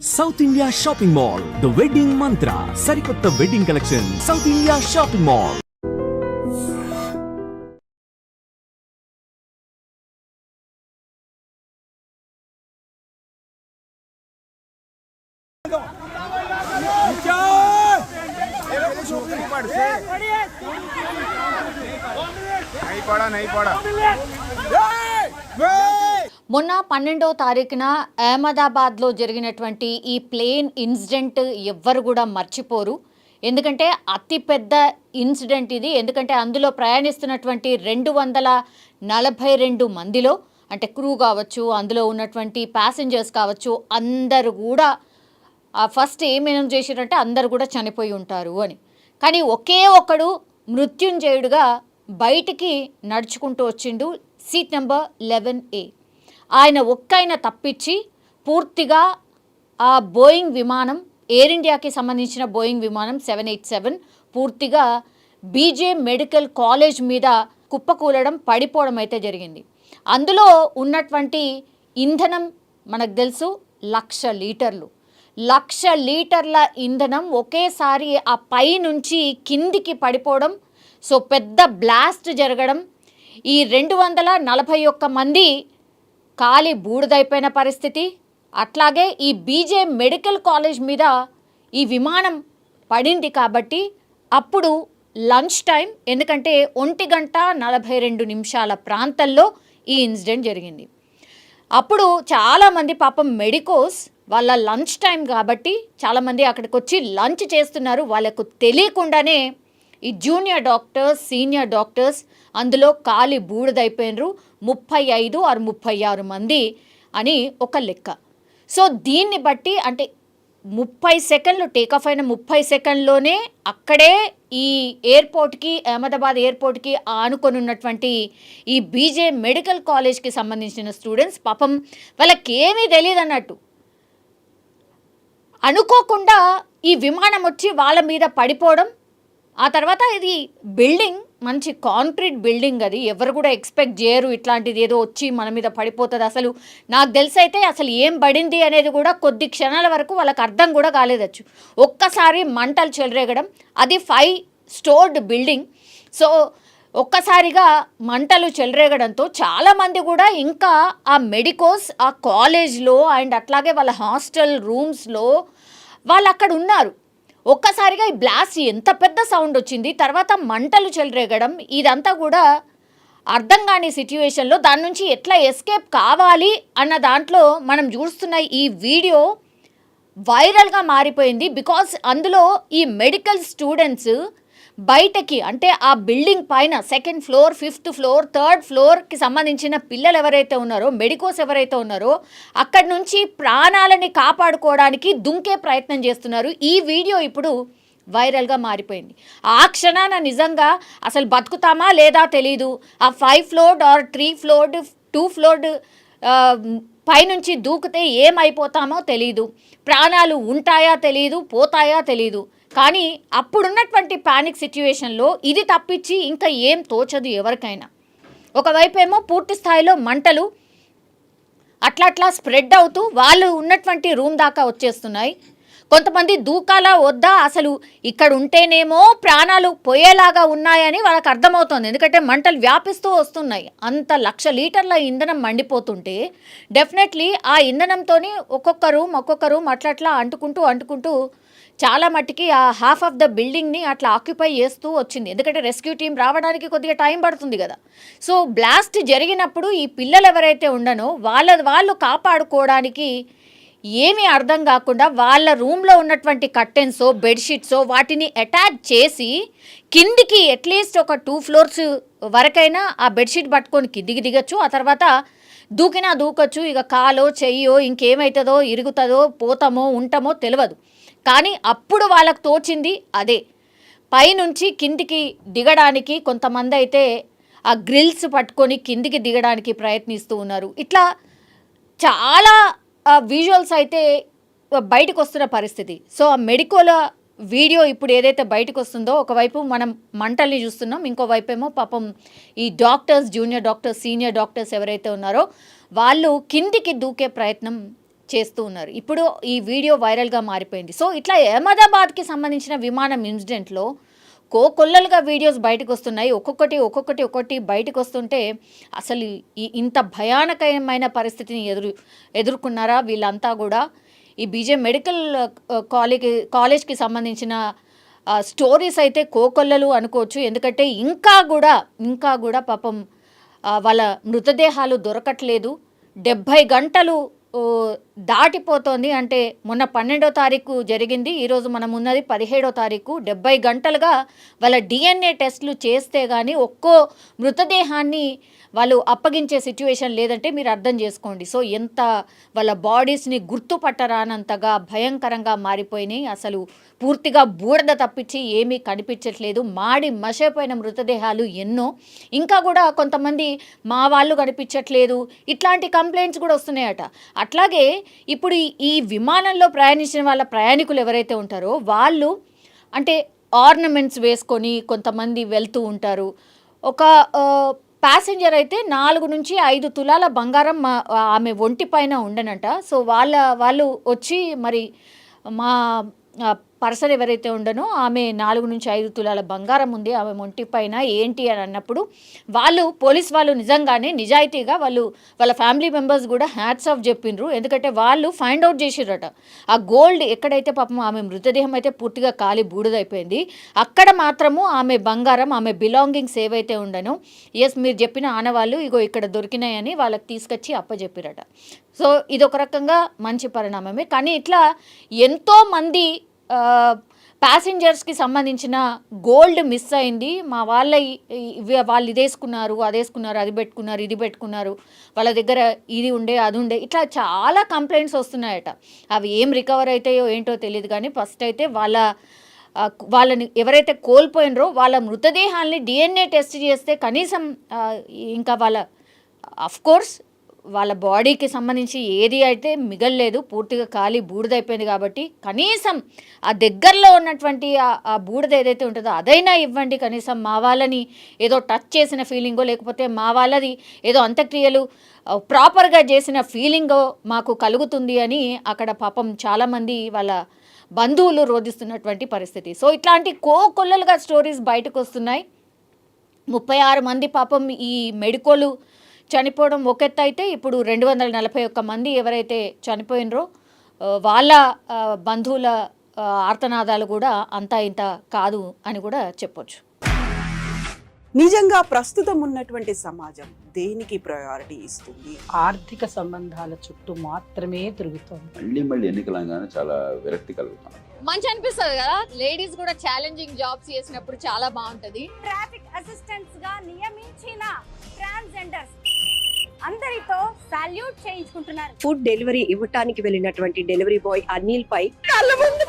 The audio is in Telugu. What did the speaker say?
South India Shopping Mall, The Wedding Mantra, Sarikotta Wedding Collection, South India Shopping Mall. नहीं पड़ा మొన్న 12వ తారీఖున అహ్మదాబాద్లో జరిగినటువంటి ఈ ప్లేన్ ఇన్సిడెంట్ ఎవ్వరు కూడా మర్చిపోరు. ఎందుకంటే అతిపెద్ద ఇన్సిడెంట్ ఇది. ఎందుకంటే అందులో ప్రయాణిస్తున్నటువంటి 242 మందిలో అంటే క్రూ కావచ్చు, అందులో ఉన్నటువంటి ప్యాసింజర్స్ కావచ్చు, అందరూ కూడా ఫస్ట్ ఏమేం చేశారంటే అందరూ కూడా చనిపోయి ఉంటారు అని. కానీ ఒకే ఒక్కడు మృత్యుంజయుడుగా బయటికి నడుచుకుంటూ వచ్చిండు, సీట్ నెంబర్ 11A. ఆయన ఒక్కైనా తప్పించి పూర్తిగా ఆ బోయింగ్ విమానం, ఎయిర్ ఇండియాకి సంబంధించిన బోయింగ్ విమానం 787 పూర్తిగా బీజే మెడికల్ కాలేజ్ మీద కుప్పకూలడం, పడిపోవడం అయితే జరిగింది. అందులో ఉన్నటువంటి ఇంధనం మనకు తెలుసు 1,00,000 లీటర్లు. 1,00,000 లీటర్ల ఇంధనం ఒకేసారి ఆ పై నుంచి కిందికి పడిపోవడం, సో పెద్ద బ్లాస్ట్ జరగడం, ఈ 241 మంది కాలి బూడిదైపోయిన పరిస్థితి. అట్లాగే ఈ బీజే మెడికల్ కాలేజ్ మీద ఈ విమానం పడింది కాబట్టి అప్పుడు లంచ్ టైం, ఎందుకంటే 1:42 ప్రాంతంలో ఈ ఇన్సిడెంట్ జరిగింది. అప్పుడు చాలామంది పాపం మెడికోస్ వాళ్ళ లంచ్ టైం కాబట్టి చాలామంది అక్కడికి వచ్చి లంచ్ చేస్తున్నారు. వాళ్ళకు తెలియకుండానే ఈ జూనియర్ డాక్టర్స్, సీనియర్ డాక్టర్స్ అందులో కాలి బూడిదైపోయినరు. 35 or 36 మంది అని ఒక లెక్క. సో దీన్ని బట్టి అంటే 30 సెకండ్లు టేకాఫ్ అయిన 30 సెకండ్లోనే అక్కడే ఈ ఎయిర్పోర్ట్కి, అహ్మదాబాద్ ఎయిర్పోర్ట్కి ఆనుకొని ఉన్నటువంటి ఈ బీజే మెడికల్ కాలేజ్కి సంబంధించిన స్టూడెంట్స్ పాపం వాళ్ళకి ఏమీ తెలియదు అన్నట్టు అనుకోకుండా ఈ విమానం వచ్చి వాళ్ళ మీద పడిపోవడం. ఆ తర్వాత ఇది బిల్డింగ్ మంచి కాంక్రీట్ బిల్డింగ్, అది ఎవరు కూడా ఎక్స్పెక్ట్ చేయరు ఇట్లాంటిది ఏదో వచ్చి మన మీద పడిపోతుంది. అసలు నాకు తెలిసైతే అసలు ఏం పడింది అనేది కూడా కొద్ది క్షణాల వరకు వాళ్ళకి అర్థం కూడా కాలేదచ్చు. ఒక్కసారి మంటలు చెలరేగడం, అది 5 స్టోర్డ్ బిల్డింగ్. సో ఒక్కసారిగా మంటలు చెలరేగడంతో చాలామంది కూడా ఇంకా ఆ మెడికోస్ ఆ కాలేజ్లో అండ్ అట్లాగే వాళ్ళ హాస్టల్ రూమ్స్లో వాళ్ళు అక్కడ ఉన్నారు. ఒక్కసారిగా ఈ బ్లాస్ట్ ఎంత పెద్ద సౌండ్ వచ్చింది, తర్వాత మంటలు చెలరేగడం, ఇదంతా కూడా అర్థం కాని సిచ్యువేషన్లో దాని నుంచి ఎట్లా ఎస్కేప్ కావాలి అన్న దాంట్లో మనం చూస్తున్న ఈ వీడియో వైరల్గా మారిపోయింది. బికాస్ అందులో ఈ మెడికల్ స్టూడెంట్స్ బయటకి అంటే ఆ బిల్డింగ్ పైన 2nd floor, 5th floor, 3rd ఫ్లోర్కి సంబంధించిన పిల్లలు ఎవరైతే ఉన్నారో, మెడికోస్ ఎవరైతే ఉన్నారో అక్కడి నుంచి ప్రాణాలని కాపాడుకోవడానికి దుంకే ప్రయత్నం చేస్తున్నారు. ఈ వీడియో ఇప్పుడు వైరల్గా మారిపోయింది. ఆ క్షణాన నిజంగా అసలు బతుకుతామా లేదా తెలీదు. ఆ 5 ఫ్లోర్డ్ ఆర్ 3 ఫ్లోర్డ్ 2 ఫ్లోర్డ్ పైనుంచి దూకితే ఏమైపోతామో తెలీదు, ప్రాణాలు ఉంటాయా తెలీదు, పోతాయా తెలీదు. కానీ అప్పుడున్నటువంటి ప్యానిక్ సిచ్యువేషన్లో ఇది తప్పించి ఇంకా ఏం తోచదు ఎవరికైనా. ఒకవైపు ఏమో పూర్తి స్థాయిలో మంటలు అట్లా స్ప్రెడ్ అవుతూ వాళ్ళు ఉన్నటువంటి రూమ్ దాకా వచ్చేస్తున్నాయి. కొంతమంది దూకాలా వద్దా, అసలు ఇక్కడ ఉంటేనేమో ప్రాణాలు పోయేలాగా ఉన్నాయని వాళ్ళకి అర్థమవుతుంది. ఎందుకంటే మంటలు వ్యాపిస్తూ వస్తున్నాయి. అంత 1,00,000 లీటర్ల ఇంధనం మండిపోతుంటే డెఫినెట్లీ ఆ ఇంధనంతో ఒక్కొక్క రూమ్ అట్లా అంటుకుంటూ చాలా మట్టికి ఆ హాఫ్ ఆఫ్ ద బిల్డింగ్ని అట్లా ఆక్యుపై చేస్తూ వచ్చింది. ఎందుకంటే రెస్క్యూ టీం రావడానికి కొద్దిగా టైం పడుతుంది కదా. సో బ్లాస్ట్ జరిగినప్పుడు ఈ పిల్లలు ఎవరైతే ఉండనో వాళ్ళు కాపాడుకోవడానికి ఏమీ అర్థం కాకుండా వాళ్ళ రూమ్లో ఉన్నటువంటి కర్టెన్సో, బెడ్షీట్సో వాటిని అటాచ్ చేసి కిందికి అట్లీస్ట్ ఒక 2 ఫ్లోర్స్ వరకైనా ఆ బెడ్షీట్ పట్టుకొని కిందికి దిగచ్చు. ఆ తర్వాత దూకొచ్చు. ఇక కాలో చెయ్యో ఇంకేమవుతుందో, ఇరుగుతుందో, పోతామో ఉంటామో తెలియదు. కానీ అప్పుడు వాళ్ళకు తోచింది అదే, పైనుంచి కిందికి దిగడానికి కొంతమంది అయితే ఆ గ్రిల్స్ పట్టుకొని కిందికి దిగడానికి ప్రయత్నిస్తూ ఉన్నారు. ఇట్లా చాలా విజువల్స్ అయితే బయటకు వస్తున్న పరిస్థితి. సో ఆ మెడికోల వీడియో ఇప్పుడు ఏదైతే బయటకు వస్తుందో, ఒకవైపు మనం మంటల్ని చూస్తున్నాం, ఇంకోవైపు ఏమో పాపం ఈ doctors, junior doctors, senior doctors ఎవరైతే ఉన్నారో వాళ్ళు కిందికి దూకే ప్రయత్నం చేస్తూ ఉన్నారు. ఇప్పుడు ఈ వీడియో వైరల్గా మారిపోయింది. సో ఇట్లా అహ్మదాబాద్కి సంబంధించిన విమానం ఇన్సిడెంట్లో కోకొల్లలుగా వీడియోస్ బయటకు వస్తున్నాయి. ఒక్కొక్కటి బయటకు వస్తుంటే అసలు ఇంత భయానకమైన పరిస్థితిని ఎదుర్కొన్నారా వీళ్ళంతా కూడా. ఈ బీజే మెడికల్ కాలేజ్కి సంబంధించిన స్టోరీస్ అయితే కోకొల్లలు అనుకోవచ్చు. ఎందుకంటే ఇంకా కూడా పాపం వాళ్ళ మృతదేహాలు దొరకట్లేదు. 70 గంటలు దాటిపోతోంది. అంటే మొన్న 12వ తారీఖు జరిగింది, ఈరోజు మనం ఉన్నది 17వ తారీఖు. 70 గంటలుగా వాళ్ళ DNA టెస్టులు చేస్తే కానీ ఒక్కో మృతదేహాన్ని వాళ్ళు అప్పగించే సిచ్యువేషన్ లేదంటే మీరు అర్థం చేసుకోండి. సో ఎంత వాళ్ళ బాడీస్ని గుర్తుపట్టరానంతగా భయంకరంగా మారిపోయినాయి. అసలు పూర్తిగా బూడిద తప్పించి ఏమీ కనిపించట్లేదు. మాడి మసైపోయిన మృతదేహాలు ఎన్నో. ఇంకా కూడా కొంతమంది మా వాళ్ళు కనిపించట్లేదు, ఇట్లాంటి కంప్లైంట్స్ కూడా వస్తున్నాయట. అట్లాగే ఇప్పుడు ఈ విమానంలో ప్రయాణించిన వాళ్ళ ప్రయాణికులు ఎవరైతే ఉంటారో వాళ్ళు అంటే ఆర్నమెంట్స్ వేసుకొని కొంతమంది వెళ్తూ ఉంటారు. ఒక ప్యాసింజర్ అయితే 4 నుంచి 5 తులాల బంగారం ఆమె ఒంటి పైన ఉండనంట. సో వాళ్ళు వచ్చి మరి మా పర్సన్ ఎవరైతే ఉండనో ఆమె 4 నుంచి 5 తులాల బంగారం ఉంది ఆమె ఒంటి పైన ఏంటి అని అన్నప్పుడు పోలీస్ వాళ్ళు నిజంగానే నిజాయితీగా వాళ్ళ ఫ్యామిలీ మెంబర్స్ కూడా హ్యాట్స్ ఆఫ్ చెప్పిండ్రు. ఎందుకంటే వాళ్ళు ఫైండ్ అవుట్ చేసిర్రట ఆ గోల్డ్ ఎక్కడైతే పాపం ఆమె మృతదేహం అయితే పూర్తిగా కాలి బూడిదైపోయింది, అక్కడ మాత్రము ఆమె బంగారం ఆమె బిలాంగింగ్స్ ఏవైతే ఉండనో మీరు చెప్పిన ఆనవాళ్ళు ఇగో ఇక్కడ దొరికినాయని వాళ్ళకి తీసుకొచ్చి అప్పచెప్పిరట. సో ఇదొక రకంగా మంచి పరిణామమే. కానీ ఇట్లా ఎంతోమంది ప్యాసింజర్స్కి సంబంధించిన గోల్డ్ మిస్ అయింది. మా వాళ్ళు ఇదేసుకున్నారు అదేసుకున్నారు అది పెట్టుకున్నారు ఇది పెట్టుకున్నారు, వాళ్ళ దగ్గర ఇది ఉండే అది ఉండే, ఇట్లా చాలా కంప్లైంట్స్ వస్తున్నాయట. అవి ఏం రికవర్ అవుతాయో ఏంటో తెలియదు. కానీ ఫస్ట్ అయితే వాళ్ళని ఎవరైతే కోల్పోయినరో వాళ్ళ మృతదేహాల్ని DNA టెస్ట్ చేస్తే కనీసం ఇంకా అఫ్కోర్స్ వాళ్ళ బాడీకి సంబంధించి ఏది అయితే మిగలలేదు, పూర్తిగా ఖాళీ బూడిదైపోయింది. కాబట్టి కనీసం ఆ దగ్గరలో ఉన్నటువంటి ఆ బూడిద ఏదైతే ఉంటుందో అదైనా ఇవ్వండి. కనీసం మా వాళ్ళని ఏదో టచ్ చేసిన ఫీలింగో లేకపోతే మా వాళ్ళది ఏదో అంత్యక్రియలు ప్రాపర్గా చేసిన ఫీలింగో మాకు కలుగుతుంది అని అక్కడ పాపం చాలామంది వాళ్ళ బంధువులు రోధిస్తున్నటువంటి పరిస్థితి. సో ఇట్లాంటి కోకొల్లలుగా స్టోరీస్ బయటకు వస్తున్నాయి. 36 మంది పాపం ఈ మెడికోలు చనిపోవడం ఒక ఎత్తు అయితే ఇప్పుడు 241 మంది ఎవరైతే చనిపోయినరో వాళ్ళ బంధువుల ఆర్తనాదాలు కూడా అంతా ఇంత కాదు అని కూడా చెప్పొచ్చు. నిజంగా ప్రస్తుతం ఉన్నటువంటి సమాజం దేనికి ప్రయారిటీ ఇస్తుంది? ఆర్థిక సంబంధాల చుట్టూ మాత్రమే తిరుగుతోంది. మళ్ళీ ఎన్నికలంగానే చాలా విరక్తి కలుగుతాం. మంచి అనిపిస్తుంది కదా, లేడీస్ కూడా ఛాలెంజింగ్ జాబ్స్ చేసినప్పుడు చాలా బాగుంటది. ట్రాఫిక్ అసిస్టెంట్స్ గా నియమించిన ట్రాన్స్జెండర్స్ అందరితో సాల్యూట్ చేయించుకుంటున్నారు. ఫుడ్ డెలివరీ ఇవ్వటానికి వెళ్ళినటువంటి డెలివరీ బాయ్ అనిల్ పై కళ్ళ ముందు